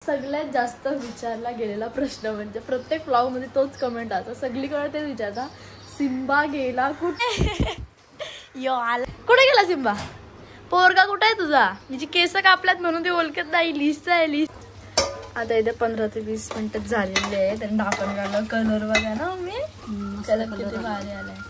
सगळ्यात जास्त विचारला गेलेला प्रश्न म्हणजे प्रत्येक व्लॉग मध्ये तोच कमेंट आता सगळीकडे तेच विचारता, सिम्बा गेला कुठे? यो आला कुठे गेला सिम्बा? पोरगा कुठे आहे तुझा? म्हणजे केस कापल्यात म्हणून ते ओळखत नाही. लिस्ट आहे लिस्ट. आता इथे 15 ते 20 मिनिटं झालेले आहे. त्यांना आपण काढलं कलर बघा ना मी त्याला किती भारी आलाय.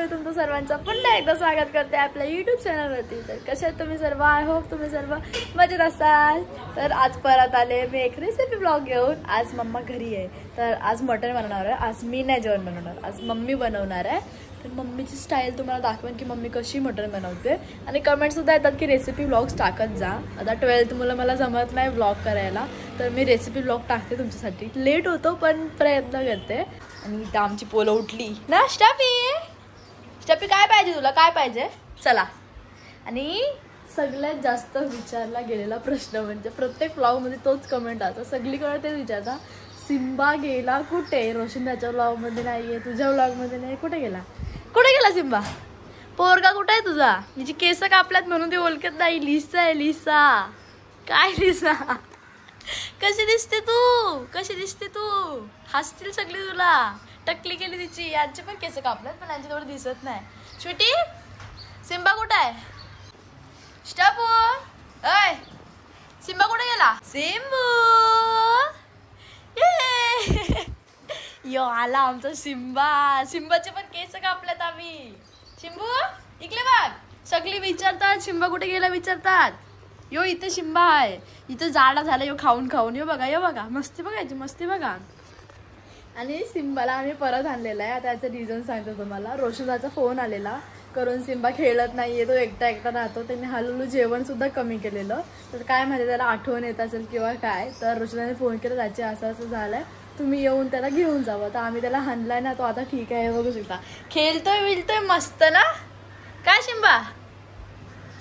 तुमचं सर्वांचं पुन्हा एकदा स्वागत करते आपल्या YouTube चॅनलवरती. तर कशा तुम्ही सर्व? आय होप तुम्ही सर्व मजेत असाल. तर आज परत आले मी एक रेसिपी ब्लॉग घेऊन. आज मम्मा घरी आहे तर आज मटण बनवणार आहे. आज मी नाही जेवण बनवणार, आज मम्मी बनवणार आहे. तर मम्मीची स्टाईल तुम्हाला दाखवेन की मम्मी कशी मटण बनवते. आणि कमेंटसुद्धा येतात की रेसिपी ब्लॉग्स टाकत जा. आता 12th मुलं मला जमत नाही ब्लॉग करायला, तर मी रेसिपी ब्लॉग टाकते तुमच्यासाठी. लेट होतो पण प्रयत्न करते. आणि इथं आमची पोलं उठली ना. स्टॅपी काय पाहिजे तुला? काय पाहिजे? चला. आणि सगळ्यात जास्त विचारला गेलेला प्रश्न म्हणजे प्रत्येक व्लॉगमध्ये तोच कमेंट आता सगळीकडे तेच विचारता, सिम्बा गेला कुठे? रोशन त्याच्या व्लॉगमध्ये नाही आहे, तुझ्या व्लॉगमध्ये नाही. कुठे गेला? कुठे गेला सिम्बा? पोरगा कुठे आहे तुझा? म्हणजे केस कापल्यात म्हणून ते ओळखत नाही. लिसा आहे लिसा. काय लिसा? कशी दिसते तू? कशी दिसते तू? हसतील सगळी तुला. टकली केली तिची. यांचे पण केस कापल्यात पण यांची थोडं दिसत नाही. स्वीटी, सिम्बा कुठे आहे? स्टॅपू, अय सिम्बा कुठे गेला? सिम्बू, यो आला आमचा सिम्बा. सिम्बाचे पण केस कापल्यात आम्ही. सिम्बू इकडे बघ. सगळी विचारतात सिम्बा कुठे गेला विचारतात. यो इथे सिम्बा आहे. इथे जाडा झाला यो खाऊन खाऊन. यो बघा, यो बघा. मस्ती बघायची, मस्ती बघा. आणि सिम्बाला आम्ही परत आणलेला आहे. आता याचं रिझन सांगतो तुम्हाला. रोशनदाचा फोन आलेला करून सिम्बा खेळत नाहीये, तो एकटा एकटा राहतो. त्यांनी हळूहळू जेवणसुद्धा कमी केलेलं. तर काय माहिती त्याला आठवण येत असेल किंवा काय. तर रोशनदाने फोन केला, त्याचे असं असं झालंय, तुम्ही येऊन त्याला घेऊन जावं. तर आम्ही त्याला हाणलाय ना, तो आता ठीक आहे बघू शकता. खेळतोय विलतोय मस्त ना. काय सिम्बा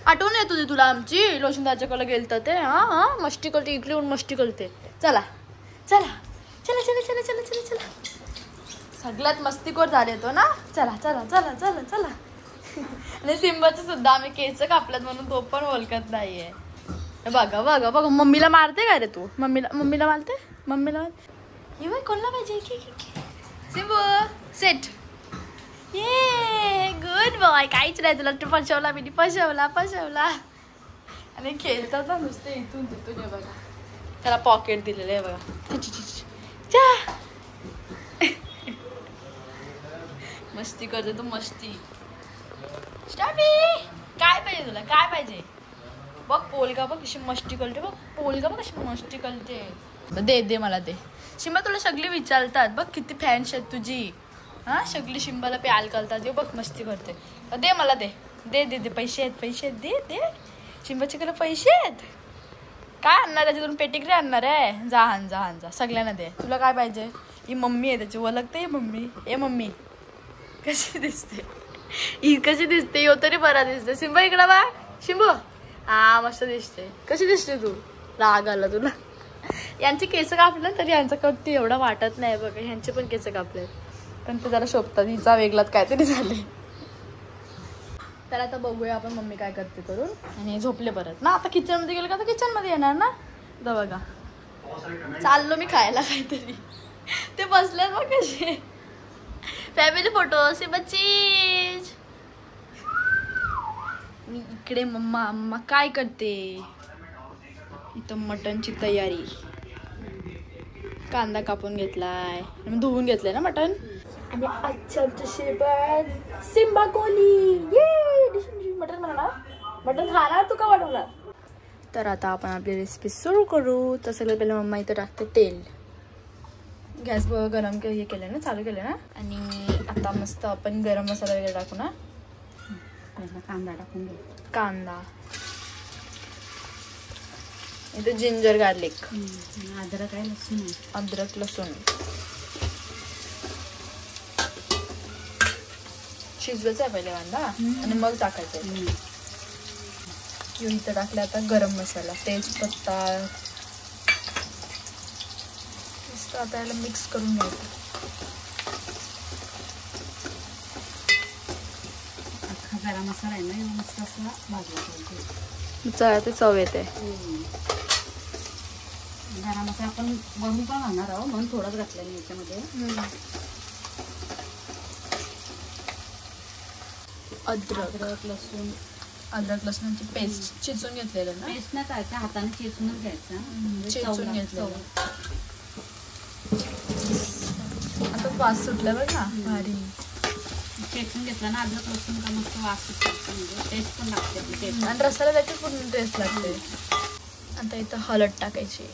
आठवण येत तुझी तुला आमची? रोशनदाच्याकडे गेलतं ते. हा मस्ती करते, इकडे येऊन मस्ती करते. चला चला चला चला चला चला चला चला. सगळ्यात मस्तीखोर झाले तो ना. चला चला चला चला चला. आणि सिम्बाचे सुद्धा आम्ही केस कापल्यात म्हणून तो पण ओळखत नाहीये. बघा बघा बघा. मम्मीला मारते काय रे तू? मम्मीला मारते. मम्मीला ये कोणला पाहिजे? सिम्बू सेट. ये गुड बॉय. काहीच नाही तुला फसवला मी. फसवला. आणि खेळतात ना नुसते इथून तिथून. हे बघा त्याला पॉकेट दिलेलं आहे बघा. मस्ती करते तू मस्ती. स्टॅपी काय पाहिजे तुला? काय पाहिजे? बघ पोलगा बघ कशी मस्ती करते. बघ पोलगा बघ कशी मस्ती करते. दे मला दे. शिंबा तुला सगळी विचारतात बघ किती फॅन्स आहेत तुझी. हा सगळी शिंबाला प्याल करतात. बघ मस्ती करते. दे मला दे. दे पैसे आहेत दे. शिंबाचे कडे पैसे आहेत. काय आणणार त्याच्यातून? पेटिग्री आणणार आहे. जा हान सगळ्यांना दे. तुला काय पाहिजे? ही मम्मी आहे त्याची ओळखते. ही मम्मी. ए मम्मी कशी दिसते? ही कशी दिसते? यो तरी बरा दिसते. सिम्बा इकडं बा. शिंबू हा मस्त दिसते. कशी दिसते तू? राग आला तुला? यांचे केस कापले तरी यांचं कधी एवढं वाटत नाही बघा. ह्यांचे पण केस कापले पण ते जरा शोभतात. हिचा वेगळाच काहीतरी झाले. तर आता बघूया आपण मम्मी काय करते करून. आणि झोपले परत ना. आता किचनमध्ये गेलं का तर किचनमध्ये येणार ना. तर बघा चाललो मी खायला काहीतरी. ते बसले बघ कसे. Family photo सिम्बाचीज. मी इकडे मम्मा काय करते. इथं मटनची तयारी. कांदा कापून घेतलाय, धुवून घेतलंय ना मटन. आणि आजच्या शेबाद सिम्बा कोली. ये मटन बनवणार. मटन खाणार तू का बनवणार? तर आता आपण आपली रेसिपी सुरू करू. तर सगळं पहिलं मम्मा इथं टाकते तेल. गॅस गरम हे केलं ना, चालू केलं ना. आणि आता मस्त आपण गरम मसाला वगैरे टाकू ना. कांदा टाकून घेऊ. कांदा इथं जिंजर गार्लिक. अद्रक आहे लसूण. अद्रक लसूण शिजवायचं आहे पहिले कांदा आणि मग टाकायचं. इथं टाकलं आता गरम मसाला, तेजपत्ता, तर आता याला मिक्स करून घ्यायचं. अख्खा गरम मसाला आहे ना, मस्त असा भाजून ते चव येते. गरम मसाला आपण वरून पण घालणार आहोत म्हणून थोडाच घातला मी याच्यामध्ये. अद्रक लसूणची पेस्ट चिचून घेतलेलं ना. पेस्ट नाही करायचं, हाताने चेचूनच घ्यायचं. चेचून घेतलेलं. आता वास सुटला बघा भारी. चेचून घेतला ना अद्रक लसूण का मस्त वास सुटतो, म्हणजे टेस्ट पण लागते आणि रस्त्याला त्याची पूर्ण टेस्ट लागते. आता इथं हळद टाकायची.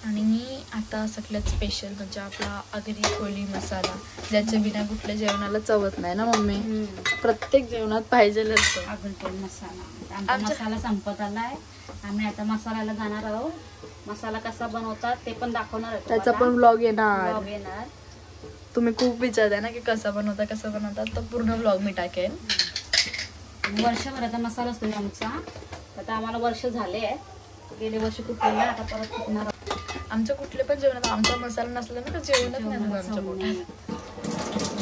आणि आता सगळ्यात स्पेशल म्हणजे आपला आगरी कोळी मसाला, ज्याच्या बिना कुठल्या जेवणाला चवत नाही ना मम्मी. प्रत्येक जेवणात पाहिजेल असतो आगरी कोळी मसाला. आमचा मसाला संपत आलाय. आम्ही आता मसाल्याला जाणार आहोत. मसाला कसा बनवतात ते पण दाखवणार आहे. त्याचा पण ब्लॉग येणार. तुम्ही खूप विचारताय ना की कसं बनवतात, तर पूर्ण ब्लॉग मी टाकेन. वर्षभराचा मसाला असतो आमचा. आता आम्हाला वर्ष झाले आहे. गेले वर्ष कुठले, आता परत कुठणार. आमच्या कुठले पण जेवणात आमचा मसाला नसला ना तर जेवणच नाही आमच्या पोटात.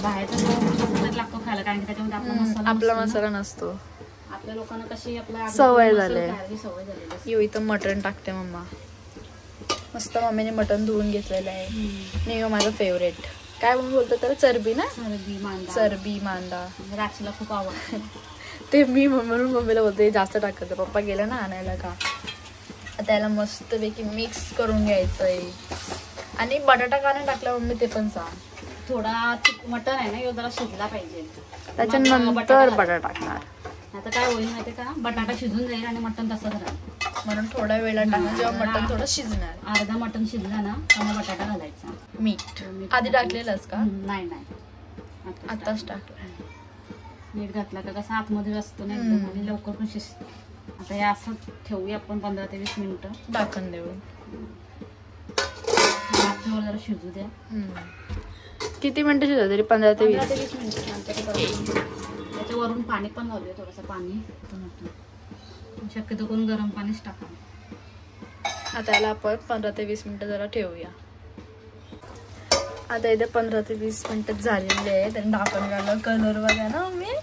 बाहेरचा लागतो खायला, कारण की त्याच्यामध्ये आपला मसाला नसतो. आपल्या लोकांना कशी आपला सवय झाली. झालेली. इथं मटण टाकते मम्मा. मस्त मम्मीने मटण धुवून घेतलेलं आहे. नेहमी माझं फेवरेट. काय म्हणून बोलतात त्याला, चरबी ना. चरबी मांदा राशीला खूप आवडतं. ते मी म्हणून मम्मीला बोलते जास्त टाकत. पप्पा गेला ना आणायला का. त्याला मस्तपैकी मिक्स करून घ्यायचंय. आणि बटाटा का नाही टाकला मम्मी ते पण सांग. थोडा मटण आहे ना, जरा शिजला पाहिजे, त्याच्यानंतर बटाटा टाकणार. आता काय होईल माहिती का, बटाटा शिजून जाईल आणि मटण तसंच राहील. म्हणून थोड्या वेळा टाकणार, जेव्हा मटण थोडं शिजणार. अर्धा मटण शिजला ना मग बटाटा घालायचा. मीठ आधी टाकलेलंच का. नाही आताच टाकलं. मीठ घातला का कसं आतमध्ये असतो ना एकदम, आणि लवकर पण शिजतो. आता हे असं ठेवूया आपण 15 ते 20 मिनिटं टाकून देऊन. जरा शिजू द्या. किती मिनिटं शिजू तरी 15 ते 20 मिनिटं. त्याच्यावरून पाणी पण घालूया, थोडंसं पाणी. शक्यतो करून गरम पाणीच टाका. आता याला आपण 15 ते 20 मिनिटं जरा ठेवूया. आता इथे 15 ते 20 मिनिटं झालेले आहे. त्यांनी ढाकण घाललं. कलर बघा ना मम्मी,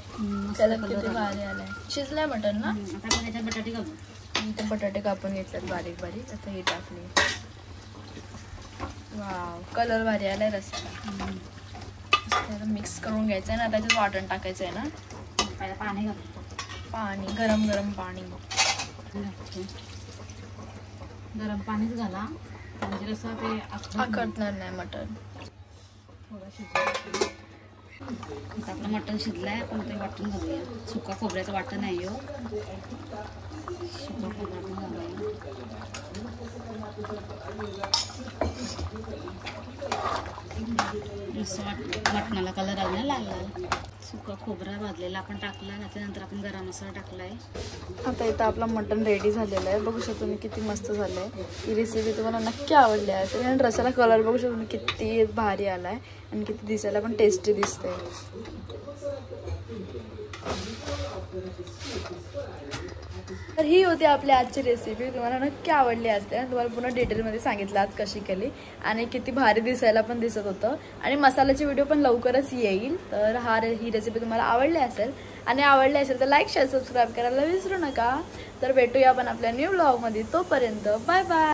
कलर किती भारी आलाय. शिजलाय मटण ना. आता आपण त्याच्यात बटाटे घालू. इथे बटाटे कापून घेतल्यात बारीक बारीक. आता हे टाकले. वाव, कलर भारी आलाय रस्त्याला. त्याला मिक्स करून घ्यायचं आहे ना. त्याच्यात वाटण टाकायचं आहे ना. पहिला पाणी घालतो. पाणी गरम गरम पाणी. गरम पाणीच घाला, म्हणजे कसं ते आखटणार नाही मटण. थोडं शिजलं. आपलं मटण शिजलंय. आपण ते वाटण घालूया. सुका खोबऱ्याचं वाटण आहे. सुका खोबऱ्याचं घालूया. मटणाला कलर आला लाल लाल. सुका खोबरा भाजलेला आपण टाकला. त्याच्यानंतर आपण गरम मसाला टाकलाय. आता इथं आपलं मटण रेडी झालेलं आहे. बघू शकतो तुम्ही किती मस्त झालंय. ही रेसिपी तुम्हाला नक्की आवडली असेल. आणि रसाला कलर बघू शकतो तुम्ही किती भारी आलाय आणि किती दिसायला पण टेस्टी दिसते. तर ही होती आपली आजची रेसिपी. तुम्हाला नक्की आवडली असते. तुम्हाला पुन्हा डिटेलमध्ये सांगितलं आज कशी केली आणि किती भारी दिसायला पण दिसत होतं. आणि मसाल्याची व्हिडिओ पण लवकरच येईल. तर ही रेसिपी तुम्हाला आवडली असेल आणि आवडली असेल तर लाईक शेअर सबस्क्राईब करायला विसरू नका. तर भेटूया आपण आपल्या न्यू व्लॉगमध्ये. तोपर्यंत बाय बाय.